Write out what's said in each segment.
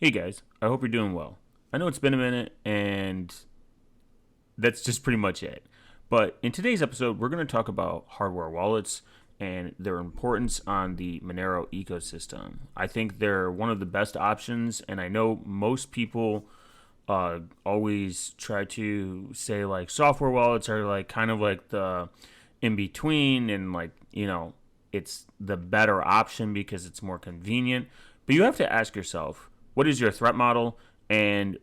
Hey guys, I hope you're doing well. I know it's been a minute, and that's just pretty much it. But in today's episode, we're going to talk about hardware wallets and their importance on the Monero ecosystem. I think they're one of the best options, and I know most people always try to say like software wallets are like kind of like the in between, and like, it's the better option because it's more convenient. But you have to ask yourself, what is your threat model, and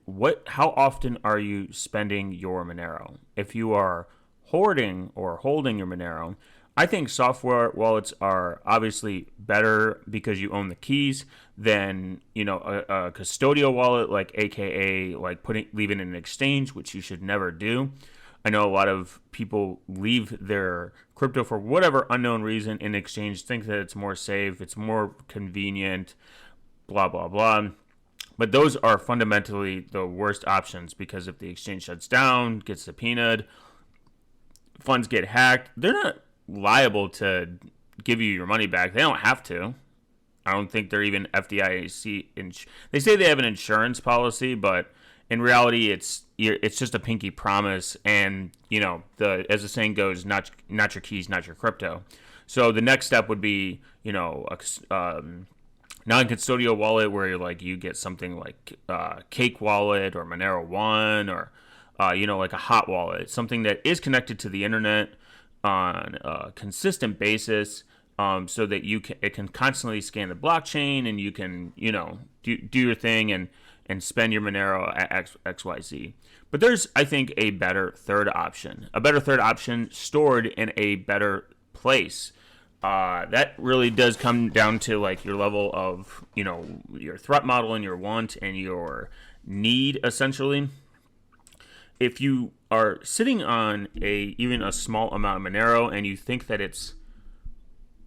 how often are you spending your Monero? If you are hoarding or holding your Monero, I think software wallets are obviously better because you own the keys than a custodial wallet, like AKA like leaving in an exchange, which you should never do. I know a lot of people leave their crypto for whatever unknown reason in exchange, think that it's more safe, it's more convenient, blah blah blah. But those are fundamentally the worst options, because if the exchange shuts down, gets subpoenaed, funds get hacked, they're not liable to give you your money back. They don't have to. I don't think they're even FDIC. They say they have an insurance policy, but in reality, it's just a pinky promise. And as the saying goes, not your keys, not your crypto. So the next step would be non-custodial wallet, where you get something like Cake Wallet or Monero One, or like a hot wallet, something that is connected to the internet on a consistent basis, so that it can constantly scan the blockchain, and you can do your thing and spend your Monero at XYZ. But there's, I think, a better third option stored in a better place. That really does come down to like your level of, your threat model and your want and your need, essentially. If you are sitting on even a small amount of Monero, and you think that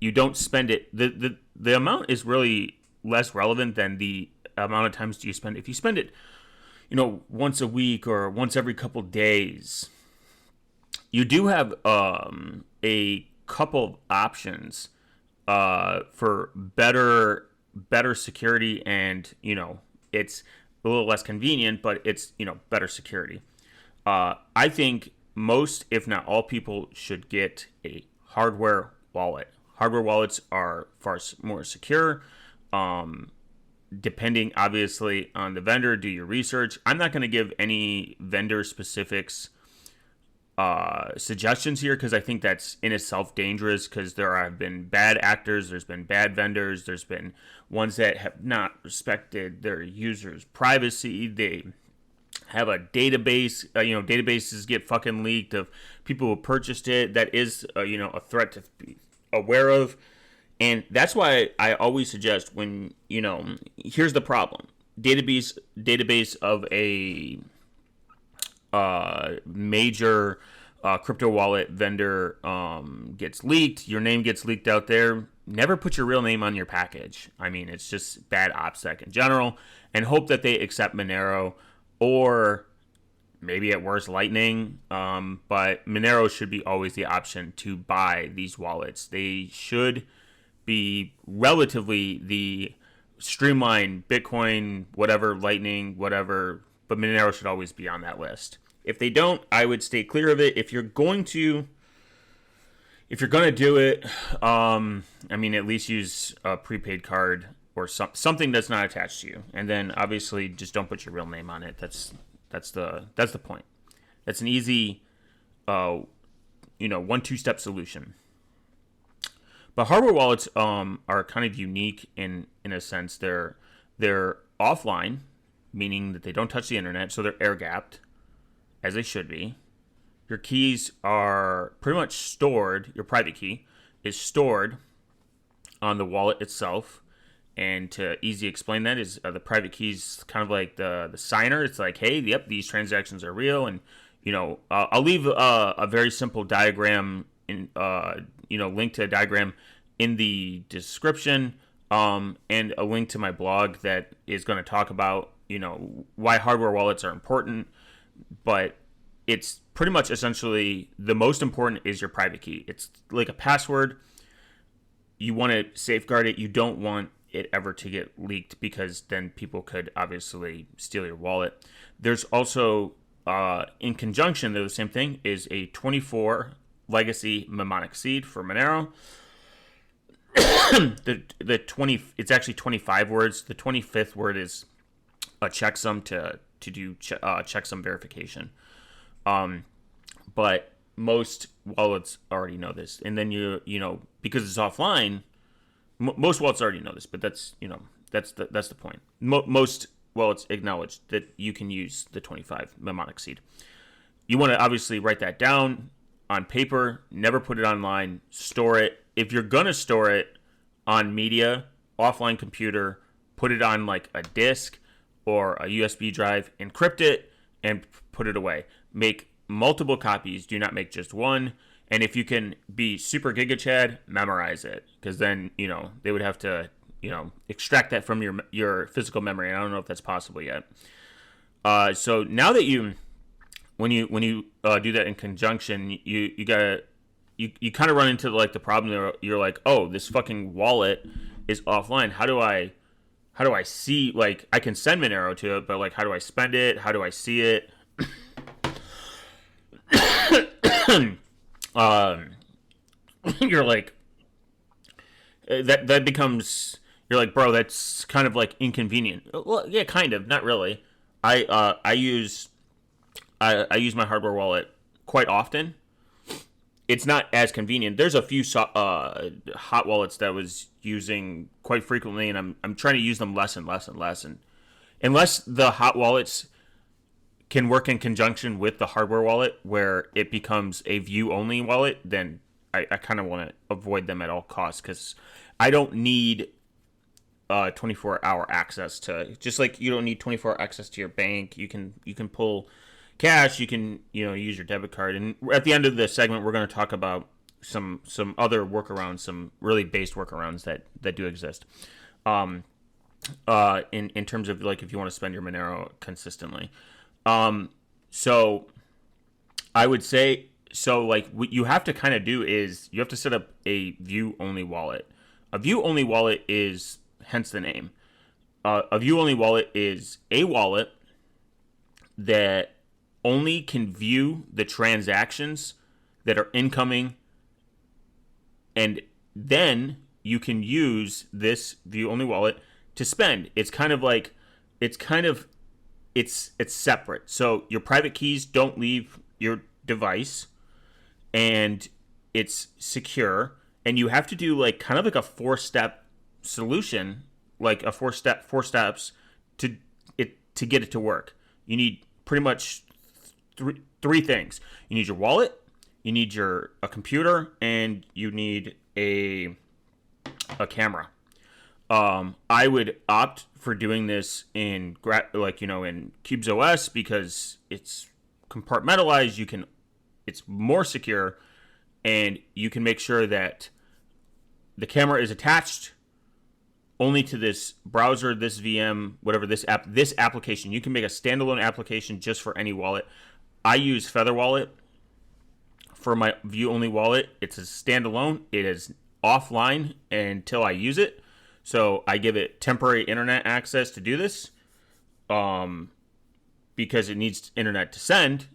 you don't spend it, the amount is really less relevant than the amount of times you spend. If you spend it, once a week or once every couple days, you do have a couple of options for better security, and it's a little less convenient, but it's better security. I think most, if not all, people should get a hardware wallet. Hardware wallets are far more secure. Depending obviously on the vendor, do your research. I'm not going to give any vendor specifics suggestions here, because I think that's in itself dangerous, because there have been bad actors, there's been bad vendors, there's been ones that have not respected their users' privacy. They have a database, databases get fucking leaked of people who purchased it. That is a threat to be aware of. And that's why I always suggest, when here's the problem: database of a major crypto wallet vendor gets leaked, your name gets leaked out there. Never put your real name on your package. I mean, it's just bad OPSEC in general. And hope that they accept Monero, or maybe at worst Lightning. But Monero should be always the option to buy these wallets. They should be relatively the streamlined Bitcoin, whatever, Lightning, whatever, but Monero should always be on that list. If they don't, I would stay clear of it. If you're going to do it, at least use a prepaid card or something that's not attached to you, and then obviously just don't put your real name on it. That's the point. That's an easy, 1-2-step solution. But hardware wallets are kind of unique in a sense. They're offline, meaning that they don't touch the internet, so they're air gapped, as they should be. Your keys are pretty much stored. Your private key is stored on the wallet itself. And to easy explain that is, the private key is kind of like the signer. It's like, hey, yep, these transactions are real. And I'll leave a very simple diagram link to a diagram in the description, and a link to my blog that is going to talk about why hardware wallets are important. But it's pretty much essentially the most important is your private key. It's like a password. You want to safeguard it. You don't want it ever to get leaked, because then people could obviously steal your wallet. There's also, in conjunction, they're the same thing, is a 24 legacy mnemonic seed for Monero. the 20, it's actually 25 words. The 25th word is a checksum to do checksum verification. But most wallets already know this, and then you know, because it's offline, most wallets already know this. But that's the point. Most wallets acknowledge that you can use the 25 mnemonic seed. You want to obviously write that down on paper. Never put it online. Store it. If you're gonna store it on media, offline computer, put it on like a disk or a USB drive, encrypt it, and put it away. Make multiple copies. Do not make just one. And if you can be super Giga Chad, memorize it, because then they would have to extract that from your physical memory. And I don't know if that's possible yet. So now that when you do that in conjunction, you gotta. You kind of run into like the problem there. You're like, oh, this fucking wallet is offline. How do I see, like, I can send Monero to it, but like, how do I spend it? How do I see it? You're like, that becomes, you're like, bro, that's kind of like inconvenient. Well, yeah, kind of, not really. I use my hardware wallet quite often. It's not as convenient. There's a few hot wallets that I was using quite frequently, and I'm trying to use them less and less and less. And unless the hot wallets can work in conjunction with the hardware wallet, where it becomes a view-only wallet, then I kind of want to avoid them at all costs, because I don't need 24-hour access to, just like you don't need 24-hour access to your bank. You can pull cash, you can use your debit card. And at the end of this segment, we're going to talk about some other workarounds, some really based workarounds that do exist, in terms of like if you want to spend your Monero consistently. So I would say, so like what you have to kind of do is you have to set up a view only wallet. A view only wallet is, hence the name. A view only wallet is a wallet that only can view the transactions that are incoming, and then you can use this view only wallet to spend. It's separate. So your private keys don't leave your device, and it's secure, and you have to do like kind of like a 4-step solution, like a four steps to get it to work. You need pretty much three things. You need your wallet, you need a computer, and you need a camera. I would opt for doing this in QubesOS, because it's compartmentalized. It's more secure, and you can make sure that the camera is attached only to this browser, this VM, whatever, this application. You can make a standalone application just for any wallet. I use Feather Wallet for my view-only wallet. It's a standalone. It is offline until I use it. So I give it temporary internet access to do this, because it needs internet to send.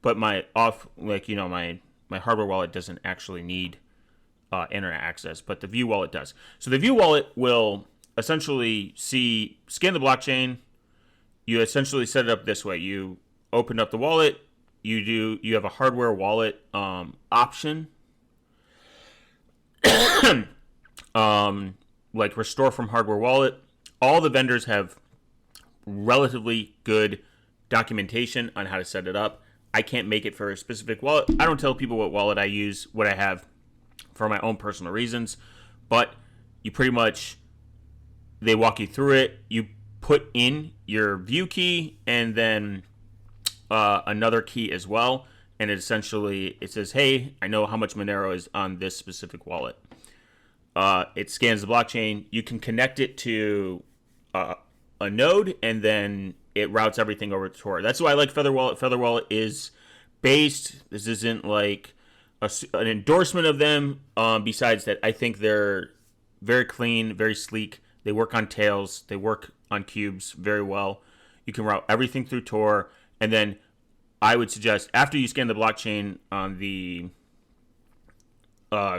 But my hardware wallet doesn't actually need internet access, but the View wallet does. So the View wallet will essentially scan the blockchain. You essentially set it up this way. You open up the wallet. You have a hardware wallet option, like restore from hardware wallet. All the vendors have relatively good documentation on how to set it up. I can't make it for a specific wallet. I don't tell people what wallet I use, what I have, for my own personal reasons, but you pretty much, they walk you through it. You put in your view key and then another key as well, and it says, hey, I know how much Monero is on this specific wallet. It scans the blockchain. You can connect it to a node, and then it routes everything over to Tor. That's why I like Feather Wallet. Feather Wallet is based. This isn't like an endorsement of them. Besides that, I think they're very clean, very sleek. They work on Tails. They work on Cubes very well. You can route everything through Tor. And then I would suggest after you scan the blockchain on the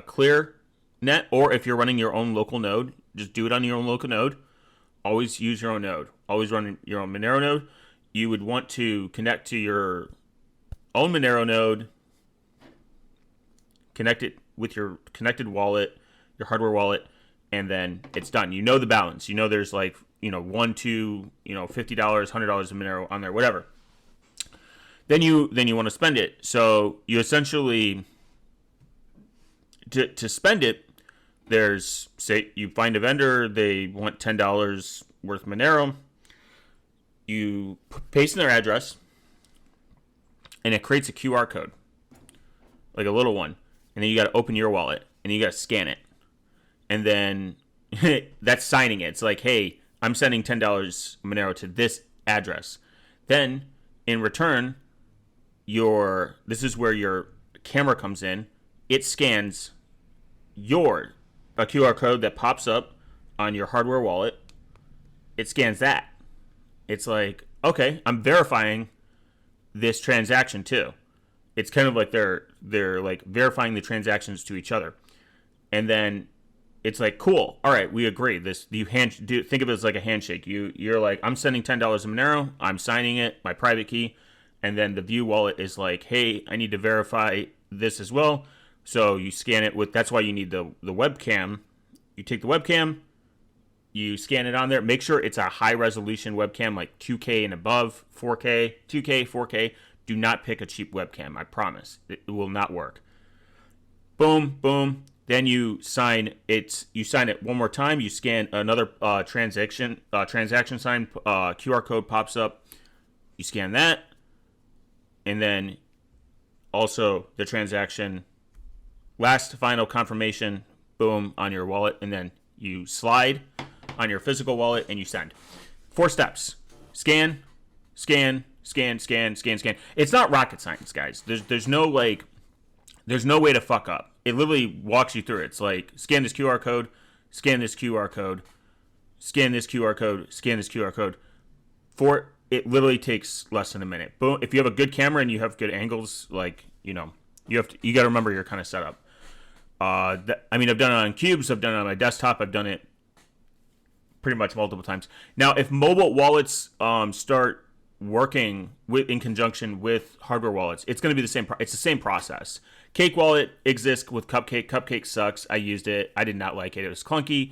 clear net, or if you're running your own local node, just do it on your own local node. Always use your own node. Always run your own Monero node. You would want to connect to your own Monero node, connect it with your connected wallet, your hardware wallet, and then it's done. You know the balance. You know there's like, $1, $2, $50, $100 of Monero on there, whatever. Then you want to spend it. So you essentially, to spend it, there's, say you find a vendor, they want $10 worth of Monero. You paste in their address, and it creates a QR code, like a little one. And then you got to open your wallet, and you got to scan it. And then that's signing it. It's like, hey, I'm sending $10 Monero to this address. Then, in return, this is where your camera comes in. It scans a QR code that pops up on your hardware wallet. It scans that. It's like, okay, I'm verifying this transaction too. It's kind of like they're like verifying the transactions to each other. And then it's like, cool, all right, we agree. Think of it as like a handshake. You're like, I'm sending $10 of Monero, I'm signing it, my private key, and then the View wallet is like, hey, I need to verify this as well. So you scan it with, that's why you need the webcam. You take the webcam, you scan it on there. Make sure it's a high resolution webcam, like 2K and above, 4K, 2K, 4K. Do not pick a cheap webcam, I promise. It will not work. Boom, boom. Then you sign it. You sign it one more time. You scan another transaction sign. QR code pops up. You scan that, and then also the transaction. Last final confirmation. Boom, on your wallet, and then you slide on your physical wallet and you send. 4 steps: scan, scan, scan, scan, scan, scan. It's not rocket science, guys. There's no way to fuck up. It literally walks you through it. It's like, scan this QR code, scan this QR code, scan this QR code, scan this QR code. It literally takes less than a minute. Boom. If you have a good camera and you have good angles, like, you got to remember your kind of setup. I've done it on Cubes, I've done it on my desktop, I've done it pretty much multiple times. Now, if mobile wallets start working in conjunction with hardware wallets, it's going to be the same. It's the same process. Cake Wallet exists with Cupcake. Cupcake sucks. I used it. I did not like it. It was clunky.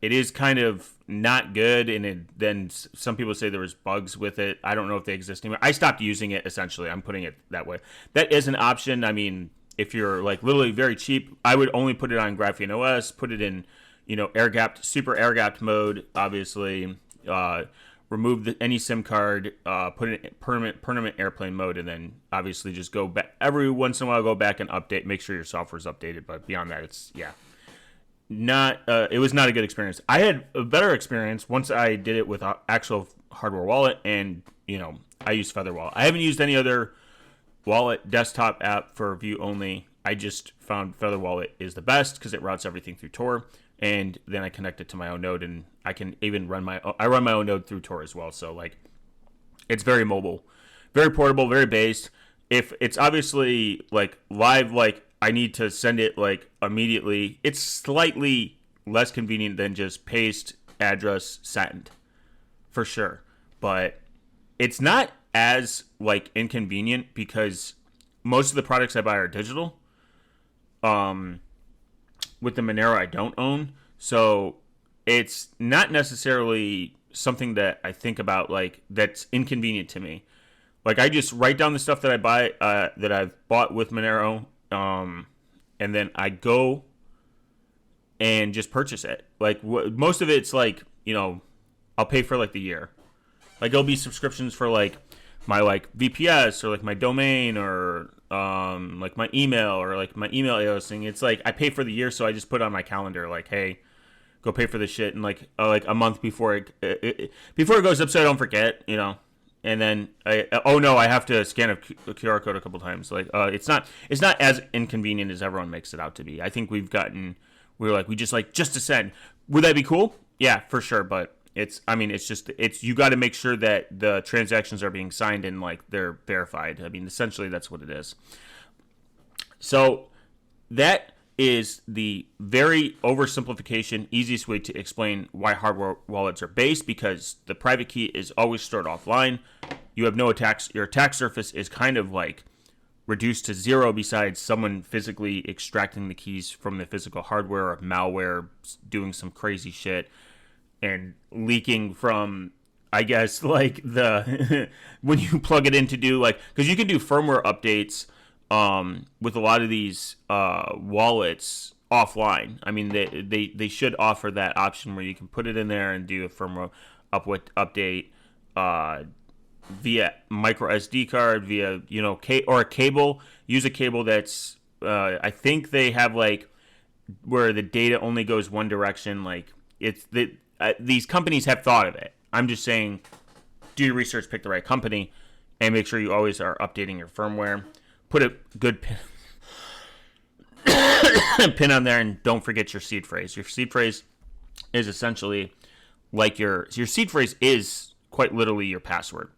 It is kind of not good, and then some people say there was bugs with it. I don't know if they exist anymore. I stopped using it, essentially. I'm putting it that way. That is an option. I mean, if you're like literally very cheap, I would only put it on Graphene OS, put it in, super air gapped mode, obviously. Remove any SIM card, put it in permanent airplane mode, and then obviously just go back every once in a while. Go back and update, make sure your software is updated. But beyond that, it's it was not a good experience. I had a better experience once I did it with actual hardware wallet, and I used Feather Wallet. I haven't used any other wallet desktop app for view only. I just found Feather Wallet is the best because it routes everything through Tor. And then I connect it to my own node, and I can even run my own node through Tor as well. So like, it's very mobile, very portable, very based. If it's obviously like live, like I need to send it like immediately, it's slightly less convenient than just paste, address, send, for sure. But it's not as like inconvenient because most of the products I buy are digital. With the Monero, I don't own, so it's not necessarily something that I think about like that's inconvenient to me. Like, I just write down the stuff that I buy, that I've bought with Monero, and then I go and just purchase it. Like, most of it's like, I'll pay for like the year. Like, it'll be subscriptions for like my like VPS or like my domain or like my email or like my email AOS thing. It's like I pay for the year, so I just put on my calendar like, hey, go pay for this shit, and like a month before it goes up, so I don't forget, And then I have to scan a QR code a couple times. Like, it's not as inconvenient as everyone makes it out to be. I think we just to send. Would that be cool? Yeah, for sure. But it's you got to make sure that the transactions are being signed and like they're verified. I mean, essentially that's what it is. So that is the very oversimplification, easiest way to explain why hardware wallets are based, because the private key is always stored offline. You have no attacks. Your attack surface is kind of like reduced to zero, besides someone physically extracting the keys from the physical hardware or malware doing some crazy shit and leaking from, I guess, like the when you plug it in to do like, because you can do firmware updates with a lot of these wallets offline. I mean, they should offer that option where you can put it in there and do a firmware update via micro SD card, via or a cable. Use a cable that's I think they have like where the data only goes one direction. Like these companies have thought of it. I'm just saying, do your research, pick the right company, and make sure you always are updating your firmware. Put a good pin on there, and don't forget your seed phrase. Your seed phrase is essentially like your seed phrase is quite literally your password.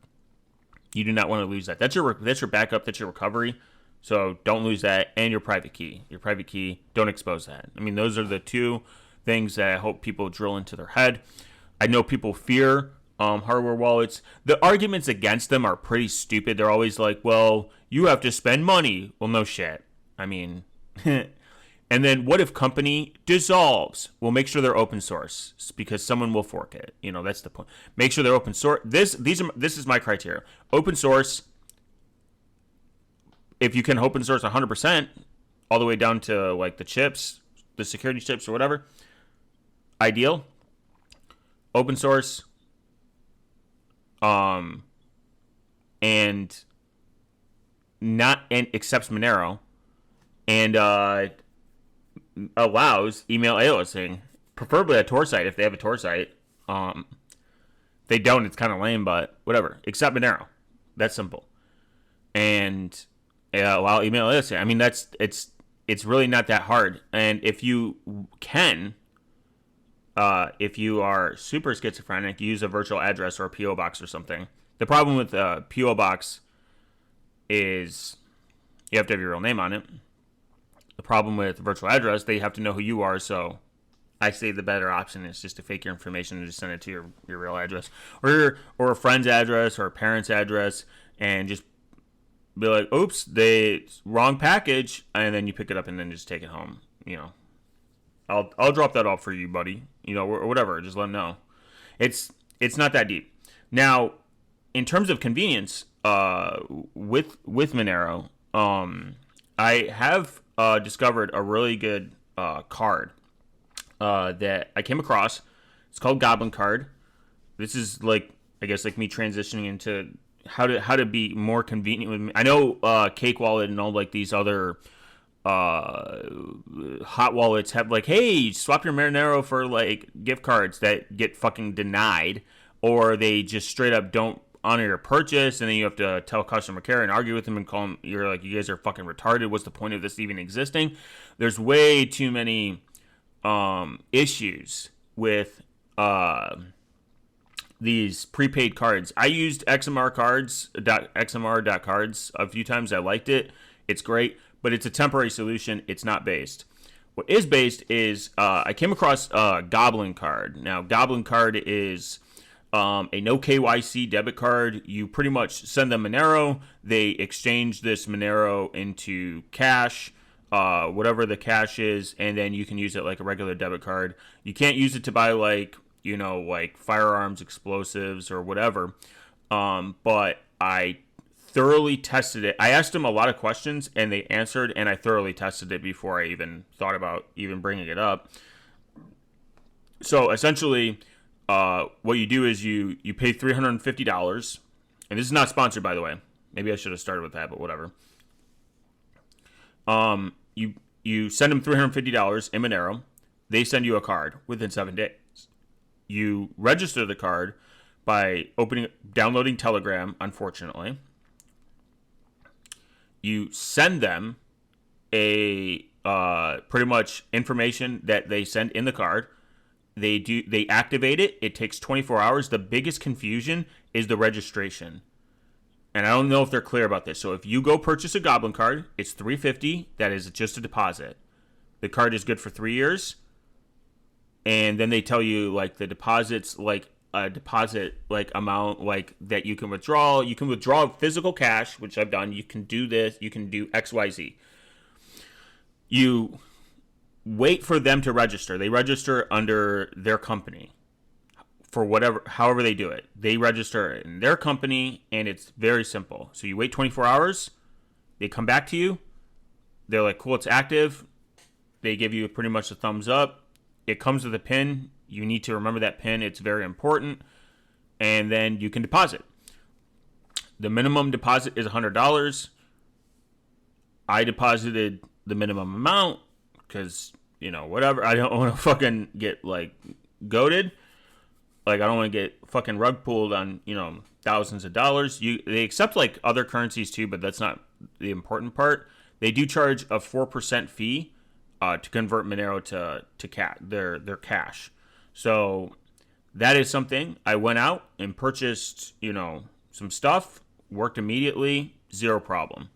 You do not want to lose that. That's your backup. That's your recovery. So don't lose that, and your private key. Your private key, don't expose that. I mean, those are the two things that I hope people drill into their head. I know people fear hardware wallets. The arguments against them are pretty stupid. They're always like, well, you have to spend money. Well, no shit. I mean, and then what if company dissolves? Well, make sure they're open source, because someone will fork it. That's the point. Make sure they're open source. This is my criteria. Open source. If you can open source 100%, all the way down to like the chips, the security chips or whatever, ideal. Open source. And accepts Monero, and allows email aliasing, preferably a Tor site if they have a Tor site. They don't, it's kind of lame, but whatever. Accept Monero. That's simple. And allow email aliasing. I mean, it's really not that hard. And if you can, if you are super schizophrenic, use a virtual address or a PO box or something. The problem with PO box is you have to have your real name on it. The problem with virtual address, they have to know who you are. So I say the better option is just to fake your information and just send it to your real address, or a friend's address or a parent's address, and just be like, oops, wrong package, and then you pick it up and then just take it home. I'll drop that off for you, buddy. Or whatever. Just let them know. It's not that deep. Now, in terms of convenience, with Monero, I have discovered a really good card that I came across. It's called Goblin Card. This is like, I guess, like me transitioning into how to be more convenient with me. I know Cake Wallet and all like these other hot wallets have like, hey, swap your Monero for like gift cards that get fucking denied, or they just straight up don't honor your purchase, and then you have to tell customer care and argue with them and call them. You're like, you guys are fucking retarded. What's the point of this even existing? There's way too many issues with these prepaid cards. I used XMR cards a few times. I liked it. It's great, but it's a temporary solution. It's not based. What is based is I came across Goblin Card. Now, Goblin Card is a no KYC debit card. You pretty much send them Monero. They exchange this Monero into cash, whatever the cash is, and then you can use it like a regular debit card. You can't use it to buy like firearms, explosives, or whatever. But I thoroughly tested it. I asked them a lot of questions, and they answered, and I thoroughly tested it before I even thought about even bringing it up. So essentially, what you do is you pay $350, and this is not sponsored, by the way. Maybe I should have started with that, but whatever. You send them $350 in Monero. They send you a card within 7 days. You register the card by downloading Telegram, unfortunately. You send them a pretty much information that they send in the card. They activate it. It takes 24 hours. The biggest confusion is the registration. And I don't know if they're clear about this. So if you go purchase a Goblin card, it's $350. That is just a deposit. The card is good for 3 years. And then they tell you like the deposits, like a deposit like amount like that you can withdraw. You can withdraw physical cash, which I've done. You can do this. You can do XYZ. You wait for them to register. They register under their company for however they do it. They register in their company, and it's very simple. So you wait 24 hours. They come back to you. They're like, cool, it's active. They give you pretty much a thumbs up. It comes with a PIN. You need to remember that PIN. It's very important. And then you can deposit. The minimum deposit is $100. I deposited the minimum amount because, whatever. I don't want to fucking get, like, goated. Like, I don't want to get fucking rug pulled on, thousands of dollars. They accept, like, other currencies, too, but that's not the important part. They do charge a 4% fee to convert Monero to their cash. So that is something. I went out and purchased, some stuff, worked immediately, zero problem.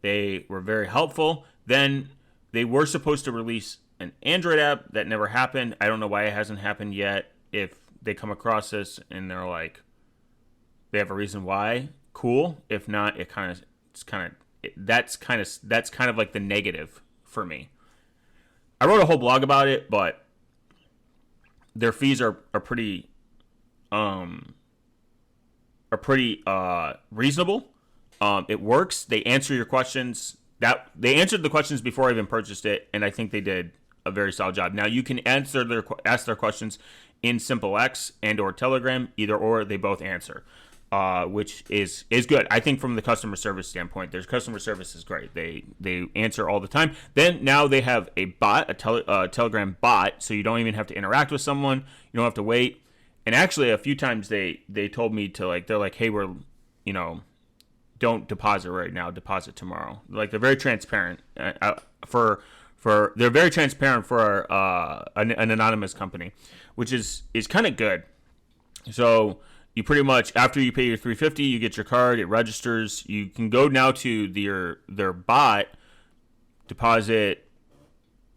They were very helpful. Then they were supposed to release an Android app. That never happened. I don't know why it hasn't happened yet. If they come across this and they're like, they have a reason why, cool. If not, that's kind of like the negative for me. I wrote a whole blog about it, but their fees are pretty reasonable. It works. They answer your questions. They answered the questions before I even purchased it, and I think they did a very solid job. Now you can ask their questions in SimpleX and or Telegram, either or. They both answer. Which is good. I think from the customer service standpoint, their customer service is great. They answer all the time. Then now they have a bot, a Telegram bot, so you don't even have to interact with someone. You don't have to wait. And actually, a few times they told me to they're like, hey, we're, don't deposit right now, deposit tomorrow. Like they're very transparent they're very transparent for an anonymous company, which is kind of good. So you pretty much, after you pay your $350, you get your card, it registers. You can go now to their bot, deposit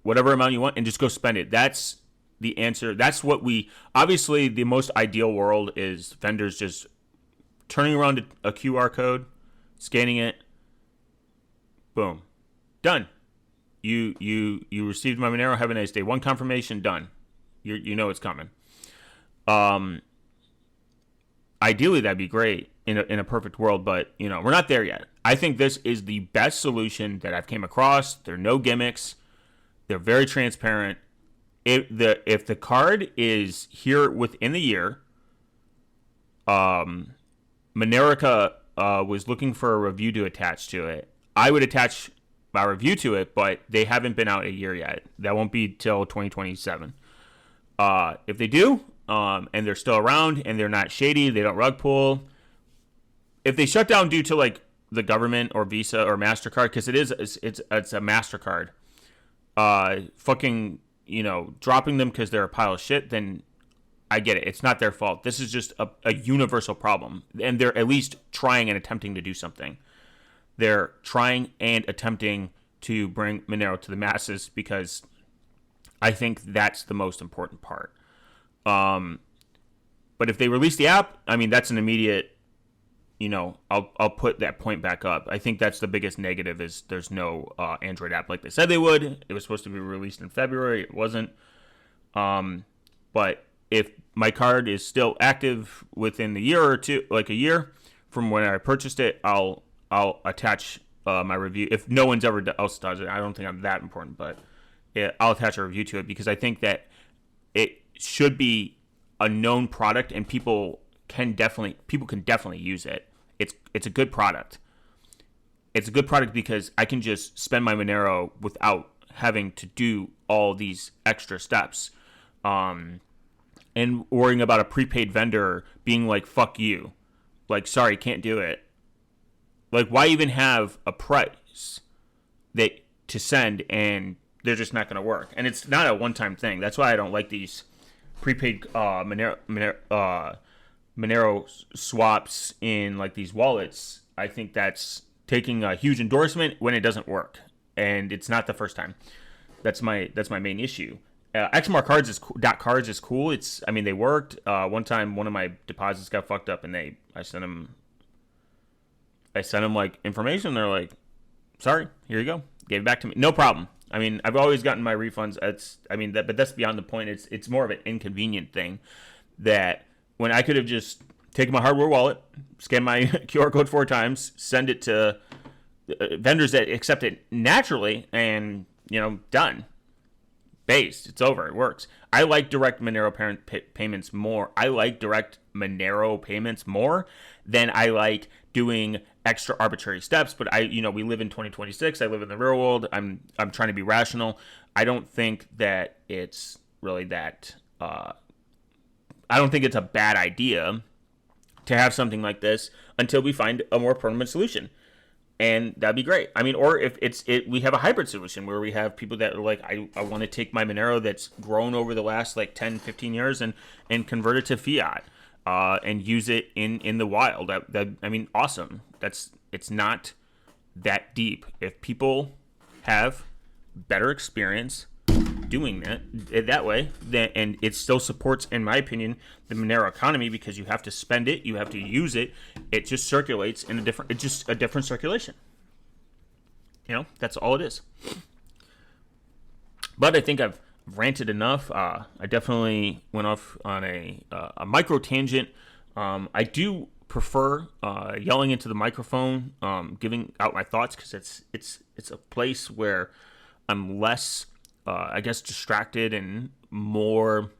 whatever amount you want, and just go spend it. That's the answer. That's what obviously, the most ideal world is vendors just turning around a QR code, scanning it, boom, done. You received my Monero, have a nice day. One confirmation, done. You know it's coming. Ideally, that'd be great in a perfect world, but we're not there yet. I think this is the best solution that I've came across. There are no gimmicks. They're very transparent. If the card is here within the year, Monerica was looking for a review to attach to it. I would attach my review to it, but they haven't been out a year yet. That won't be till 2027. If they do, and they're still around and they're not shady, they don't rug pull. If they shut down due to like the government or Visa or MasterCard, because it's a MasterCard, dropping them because they're a pile of shit, then I get it. It's not their fault. This is just a universal problem, and they're at least trying and attempting to do something. They're trying and attempting to bring Monero to the masses because I think that's the most important part. But if they release the app, I mean, that's an immediate, I'll put that point back up. I think that's the biggest negative is there's no Android app like they said they would. It was supposed to be released in February. It wasn't. But if my card is still active within the year or two, like a year from when I purchased it, I'll attach my review. If no one's ever else does it, I don't think I'm that important, but I'll attach a review to it because I think that it should be a known product and people can definitely use it. It's a good product. It's a good product because I can just spend my Monero without having to do all these extra steps. And worrying about a prepaid vendor being like, fuck you. Like, sorry, can't do it. Like, why even have a price to send and they're just not going to work? And it's not a one-time thing. That's why I don't like these prepaid Monero swaps in like these wallets, I think that's taking a huge endorsement when it doesn't work, and it's not the first time. That's my main issue. XMR cards is cool. They worked. One time, one of my deposits got fucked up, and I sent them like information. They're like, sorry, here you go. Gave it back to me. No problem. I've always gotten my refunds. But that's beyond the point. It's more of an inconvenient thing that when I could have just taken my hardware wallet, scan my QR code 4 times, send it to vendors that accept it naturally, and done. Based. It's over. It works. I like direct Monero payments more. I like direct Monero payments more than I like doing extra arbitrary steps. But we live in 2026. I live in the real world. I'm trying to be rational. I don't think that it's really that. I don't think it's a bad idea to have something like this until we find a more permanent solution. And that'd be great. Or if we have a hybrid solution where we have people that are like, I want to take my Monero that's grown over the last like 10, 15 years and convert it to fiat and use it in the wild. Awesome. It's not that deep. If people have better experience doing that way, and it still supports, in my opinion, the Monero economy, because you have to spend it, you have to use it. It just circulates it's just a different circulation. That's all it is. But I think I've ranted enough. I definitely went off on a micro tangent. I do prefer yelling into the microphone, giving out my thoughts, because it's a place where I'm less distracted and more.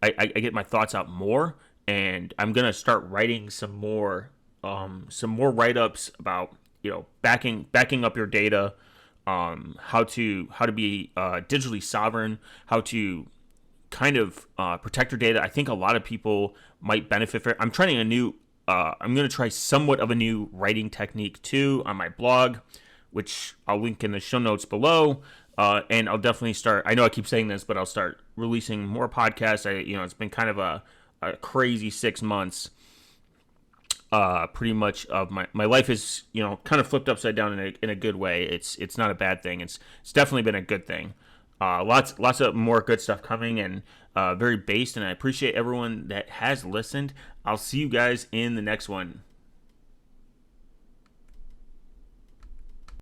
I get my thoughts out more, and I'm gonna start writing some more write-ups about backing up your data, how to be digitally sovereign, how to kind of protect your data. I think a lot of people might benefit from it. I'm gonna try somewhat of a new writing technique too on my blog, which I'll link in the show notes below. And I'll definitely start. I know I keep saying this, but I'll start releasing more podcasts. It's been kind of a crazy 6 months. Pretty much of my life is kind of flipped upside down in a good way. It's not a bad thing. It's definitely been a good thing. Lots of more good stuff coming, and very based. And I appreciate everyone that has listened. I'll see you guys in the next one.